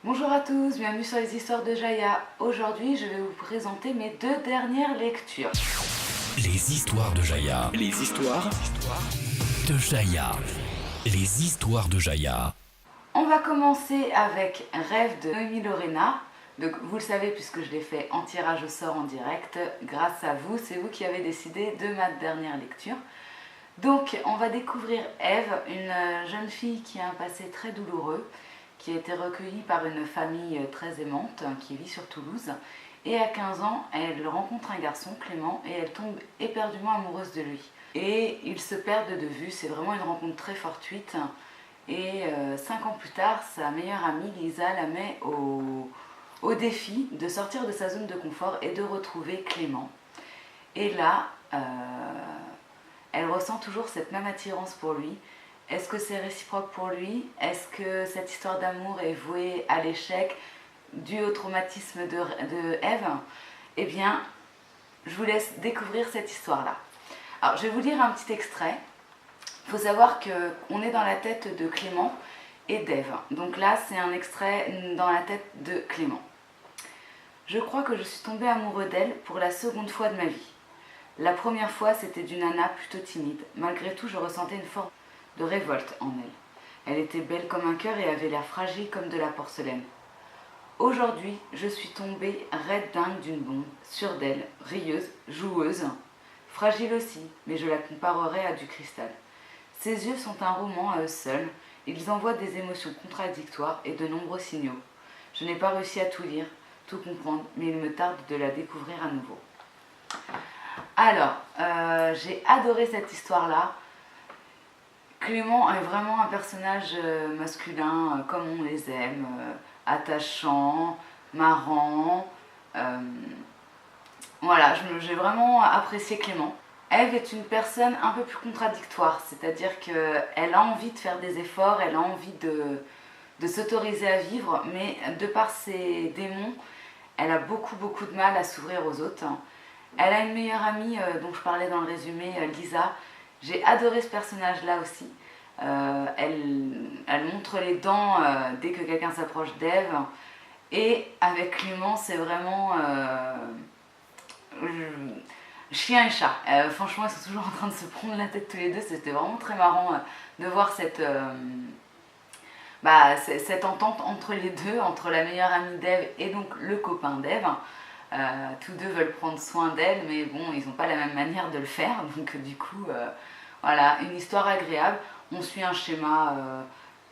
Bonjour à tous, bienvenue sur les histoires de Jaya. Aujourd'hui, je vais vous présenter mes deux dernières lectures. Les histoires de Jaya. Les histoires De Jaya. Les histoires de Jaya. On va commencer avec Rêve de Noémie Lorena. Donc, vous le savez puisque je l'ai fait en tirage au sort en direct. Grâce à vous, c'est vous qui avez décidé de ma dernière lecture. Donc, on va découvrir Ève, une jeune fille qui a un passé très douloureux, qui a été recueillie par une famille très aimante qui vit sur Toulouse. Et à 15 ans, elle rencontre un garçon, Clément, et elle tombe éperdument amoureuse de lui. Et ils se perdent de vue, c'est vraiment une rencontre très fortuite. Et 5 ans plus tard, sa meilleure amie, Lisa, la met au défi de sortir de sa zone de confort et de retrouver Clément. Et là, elle ressent toujours cette même attirance pour lui. Est-ce que c'est réciproque pour lui? Est-ce que cette histoire d'amour est vouée à l'échec dû au traumatisme de Ève? Eh bien, je vous laisse découvrir cette histoire-là. Alors, je vais vous lire un petit extrait. Il faut savoir qu'on est dans la tête de Clément et d'Ève. Donc là, c'est un extrait dans la tête de Clément. Je crois que je suis tombée amoureux d'elle pour la seconde fois de ma vie. La première fois, c'était d'une nana plutôt timide. Malgré tout, je ressentais une forme de révolte en elle. Elle était belle comme un cœur et avait l'air fragile comme de la porcelaine. Aujourd'hui, je suis tombée raide dingue d'une bombe, sûre d'elle, rieuse, joueuse, fragile aussi, mais je la comparerais à du cristal. Ses yeux sont un roman à eux seuls, ils envoient des émotions contradictoires et de nombreux signaux. Je n'ai pas réussi à tout lire, tout comprendre, mais il me tarde de la découvrir à nouveau. Alors, j'ai adoré cette histoire-là. Clément est vraiment un personnage masculin comme on les aime, attachant, marrant. Voilà, j'ai vraiment apprécié Clément. Ève est une personne un peu plus contradictoire, c'est-à-dire qu'elle a envie de faire des efforts, elle a envie de s'autoriser à vivre, mais de par ses démons, elle a beaucoup de mal à s'ouvrir aux autres. Elle a une meilleure amie dont je parlais dans le résumé, Lisa. J'ai adoré ce personnage-là aussi. Elle montre les dents dès que quelqu'un s'approche d'Ève. Et avec Clément, c'est vraiment chien et chat. Franchement, ils sont toujours en train de se prendre la tête tous les deux. C'était vraiment très marrant de voir cette entente entre les deux, entre la meilleure amie d'Ève et donc le copain d'Ève. Tous deux veulent prendre soin d'elle, mais bon, ils n'ont pas la même manière de le faire. Donc du coup, voilà, une histoire agréable. On suit un schéma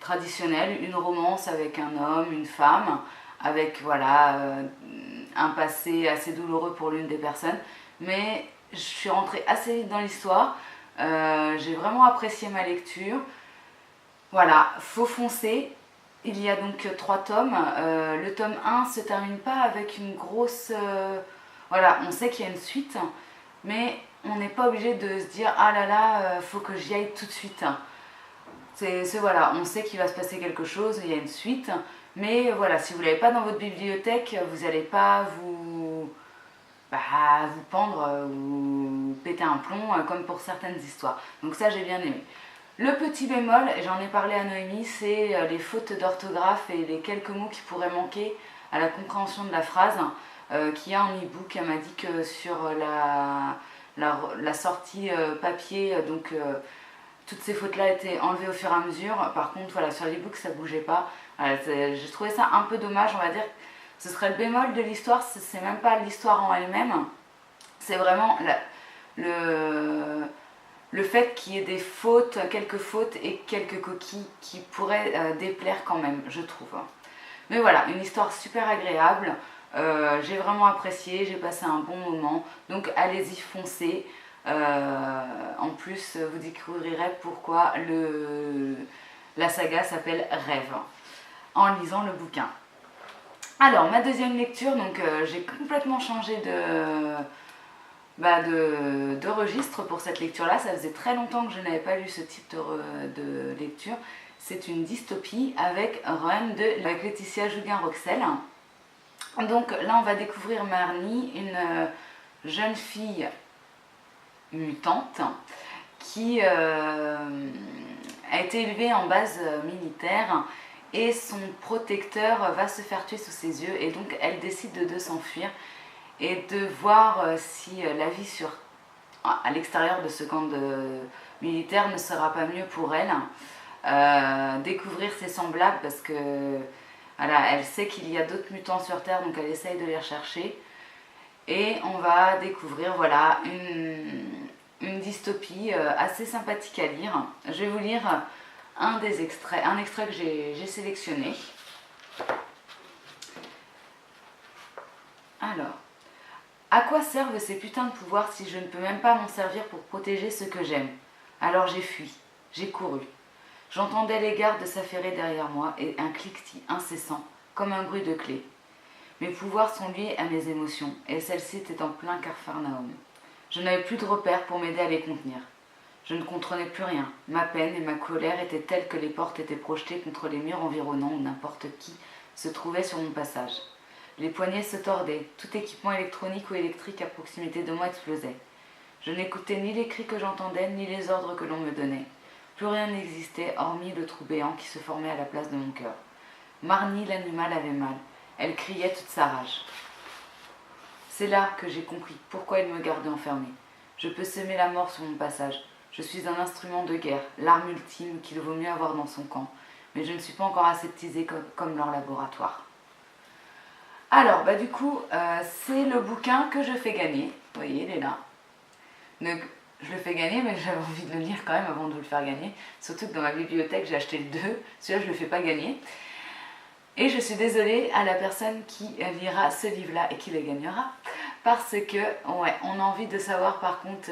traditionnel, une romance avec un homme, une femme, avec voilà, un passé assez douloureux pour l'une des personnes. Mais je suis rentrée assez vite dans l'histoire. J'ai vraiment apprécié ma lecture. Voilà, faut foncer. Il y a donc 3 tomes. Le tome 1 se termine pas avec une grosse... voilà, on sait qu'il y a une suite, mais on n'est pas obligé de se dire « Ah là là, faut que j'y aille tout de suite ». Voilà, on sait qu'il va se passer quelque chose, il y a une suite, mais voilà, si vous ne l'avez pas dans votre bibliothèque, vous n'allez pas vous pendre ou péter un plomb comme pour certaines histoires. Donc ça, j'ai bien aimé. Le petit bémol, et j'en ai parlé à Noémie, c'est les fautes d'orthographe et les quelques mots qui pourraient manquer à la compréhension de la phrase qu'il y a en e-book. Elle m'a dit que sur la sortie papier, donc toutes ces fautes-là étaient enlevées au fur et à mesure. Par contre, voilà, sur l'e-book, ça ne bougeait pas. Voilà, j'ai trouvé ça un peu dommage, on va dire. Ce serait le bémol de l'histoire, c'est même pas l'histoire en elle-même. C'est vraiment le fait qu'il y ait des fautes, quelques fautes et quelques coquilles qui pourraient déplaire quand même, je trouve. Mais voilà, une histoire super agréable. J'ai vraiment apprécié, j'ai passé un bon moment. Donc allez-y, foncez. En plus, vous découvrirez pourquoi la saga s'appelle Rêve en lisant le bouquin. Alors, ma deuxième lecture, donc j'ai complètement changé de registre pour cette lecture-là. Ça faisait très longtemps que je n'avais pas lu ce type de lecture. C'est une dystopie avec Run avec Laetitia Jougin-Roxel. Donc là, on va découvrir Marnie, une jeune fille mutante qui a été élevée en base militaire et son protecteur va se faire tuer sous ses yeux et donc elle décide de s'enfuir et de voir si la vie à l'extérieur de ce camp militaire ne sera pas mieux pour elle. Découvrir ses semblables parce que voilà, elle sait qu'il y a d'autres mutants sur Terre, donc elle essaye de les rechercher. Et on va découvrir voilà, une dystopie assez sympathique à lire. Je vais vous lire un extrait que j'ai sélectionné. Alors, à quoi servent ces putains de pouvoirs si je ne peux même pas m'en servir pour protéger ceux que j'aime? Alors j'ai fui, j'ai couru. J'entendais les gardes s'affairer derrière moi et un cliquetis incessant, comme un bruit de clé. Mes pouvoirs sont liés à mes émotions, et celle-ci était en plein Capharnaüm. Je n'avais plus de repères pour m'aider à les contenir. Je ne comprenais plus rien. Ma peine et ma colère étaient telles que les portes étaient projetées contre les murs environnants où n'importe qui se trouvait sur mon passage. Les poignets se tordaient, tout équipement électronique ou électrique à proximité de moi explosait. Je n'écoutais ni les cris que j'entendais, ni les ordres que l'on me donnait. Plus rien n'existait, hormis le trou béant qui se formait à la place de mon cœur. Marnie, l'animal, avait mal. Elle criait toute sa rage. C'est là que j'ai compris pourquoi il me gardait enfermée. Je peux semer la mort sur mon passage. Je suis un instrument de guerre, l'arme ultime qu'il vaut mieux avoir dans son camp. Mais je ne suis pas encore aseptisée comme leur laboratoire. Alors, du coup, c'est le bouquin que je fais gagner. Vous voyez, il est là. Donc, je le fais gagner, mais j'avais envie de le lire quand même avant de le faire gagner. Surtout que dans ma bibliothèque, j'ai acheté le 2. Celui-là, je ne le fais pas gagner. Et je suis désolée à la personne qui lira ce livre-là et qui le gagnera. Parce que, ouais, on a envie de savoir par contre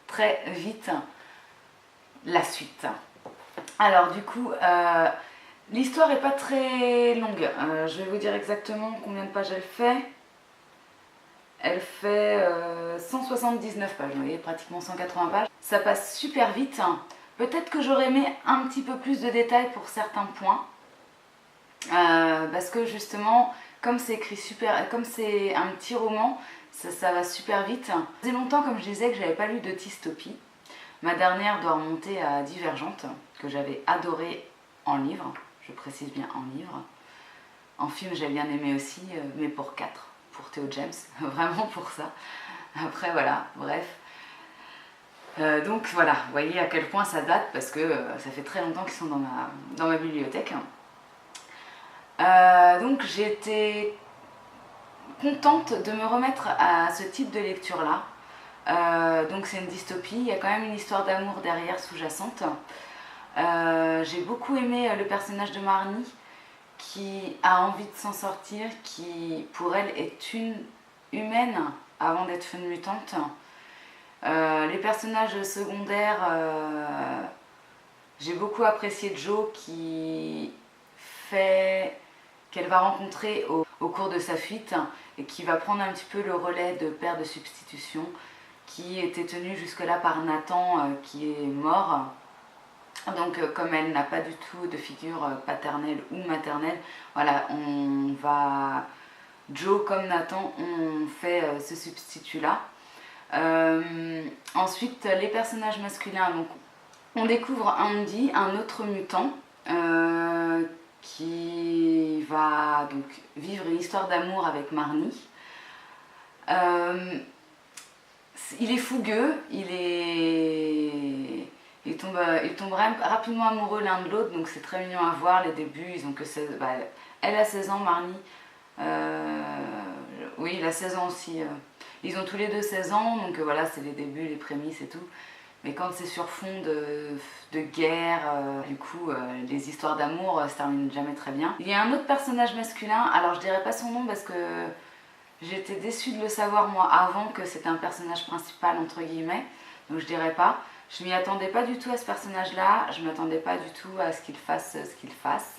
très vite la suite. Alors du coup, l'histoire n'est pas très longue. Je vais vous dire exactement combien de pages elle fait. Elle fait 179 pages, vous voyez, pratiquement 180 pages. Ça passe super vite. Peut-être que j'aurais aimé un petit peu plus de détails pour certains points. Parce que justement, comme c'est écrit comme c'est un petit roman, ça va super vite. Ça faisait longtemps, comme je disais, que j'avais pas lu de dystopie. Ma dernière doit remonter à Divergente, que j'avais adoré en livre, je précise bien en livre. En film, j'ai bien aimé aussi, mais pour 4, pour Theo James, vraiment pour ça. Après, voilà, bref. Donc voilà, vous voyez à quel point ça date, parce que ça fait très longtemps qu'ils sont dans ma bibliothèque. Donc j'étais contente de me remettre à ce type de lecture là. Donc c'est une dystopie, il y a quand même une histoire d'amour derrière sous-jacente. J'ai beaucoup aimé le personnage de Marnie qui a envie de s'en sortir, qui pour elle est une humaine avant d'être une mutante. Les personnages secondaires, j'ai beaucoup apprécié Joe qu'elle va rencontrer au cours de sa fuite et qui va prendre un petit peu le relais de père de substitution qui était tenu jusque-là par Nathan qui est mort. Donc comme elle n'a pas du tout de figure paternelle ou maternelle, voilà, Joe comme Nathan, on fait ce substitut-là. Ensuite, les personnages masculins, donc, on découvre Andy, un autre mutant, qui va donc vivre une histoire d'amour avec Marnie. Il est fougueux, il tombe rapidement amoureux l'un de l'autre, donc c'est très mignon à voir. Les débuts, ils ont que 16, elle a 16 ans, Marnie. Oui, il a 16 ans aussi. Ils ont tous les deux 16 ans, donc voilà, c'est les débuts, les prémices et tout. Mais quand c'est sur fond de guerre, du coup, les histoires d'amour se terminent jamais très bien. Il y a un autre personnage masculin, alors je dirais pas son nom parce que j'étais déçue de le savoir moi avant que c'était un personnage principal entre guillemets, donc je dirais pas. Je m'y attendais pas du tout à ce personnage-là, je m'attendais pas du tout à ce qu'il fasse ce qu'il fasse.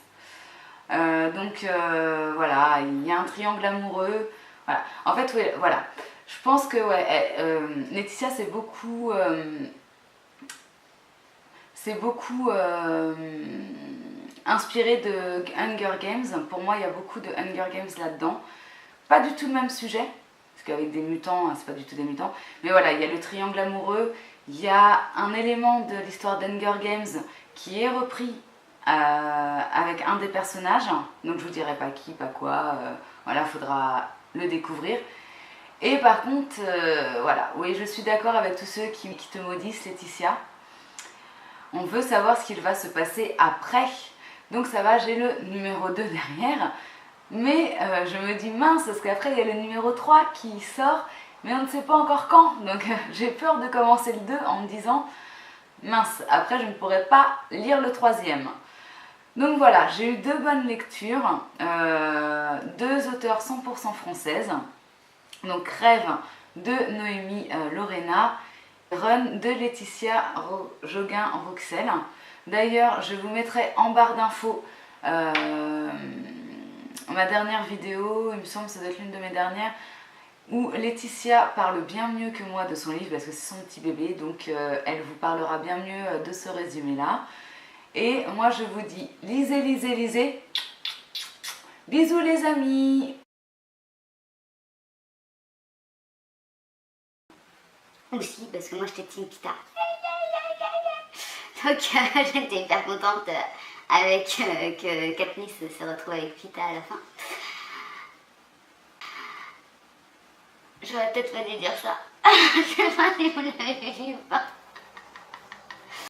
Donc voilà, il y a un triangle amoureux. Voilà. En fait, ouais, voilà. Je pense que ouais, Laetitia c'est beaucoup inspiré de Hunger Games. Pour moi, il y a beaucoup de Hunger Games là-dedans. Pas du tout le même sujet, parce qu'avec des mutants, c'est pas du tout des mutants. Mais voilà, il y a le triangle amoureux, il y a un élément de l'histoire d'Hunger Games qui est repris avec un des personnages. Donc je vous dirai pas qui, pas quoi, voilà, faudra le découvrir. Et par contre, voilà, oui, je suis d'accord avec tous ceux qui te maudissent, Laetitia. On veut savoir ce qu'il va se passer après. Donc ça va, j'ai le numéro 2 derrière. Mais je me dis mince, parce qu'après il y a le numéro 3 qui sort, mais on ne sait pas encore quand. Donc j'ai peur de commencer le 2 en me disant mince, après je ne pourrai pas lire le 3e. Donc voilà, j'ai eu 2 bonnes lectures, 2 auteurs 100% françaises. Donc Rêve de Noémie Lorena, Run de Laetitia Joguin-Roxel. D'ailleurs, je vous mettrai en barre d'infos ma dernière vidéo, il me semble que ça doit être l'une de mes dernières, où Laetitia parle bien mieux que moi de son livre parce que c'est son petit bébé, donc elle vous parlera bien mieux de ce résumé-là. Et moi je vous dis, lisez, lisez, lisez. Bisous les amis. Aussi, parce que moi j'étais team Pita. Donc j'étais hyper contente avec que Katniss se retrouve avec Pita à la fin. J'aurais peut-être pas dû dire ça. Je sais pas si vous l'avez vu ou pas.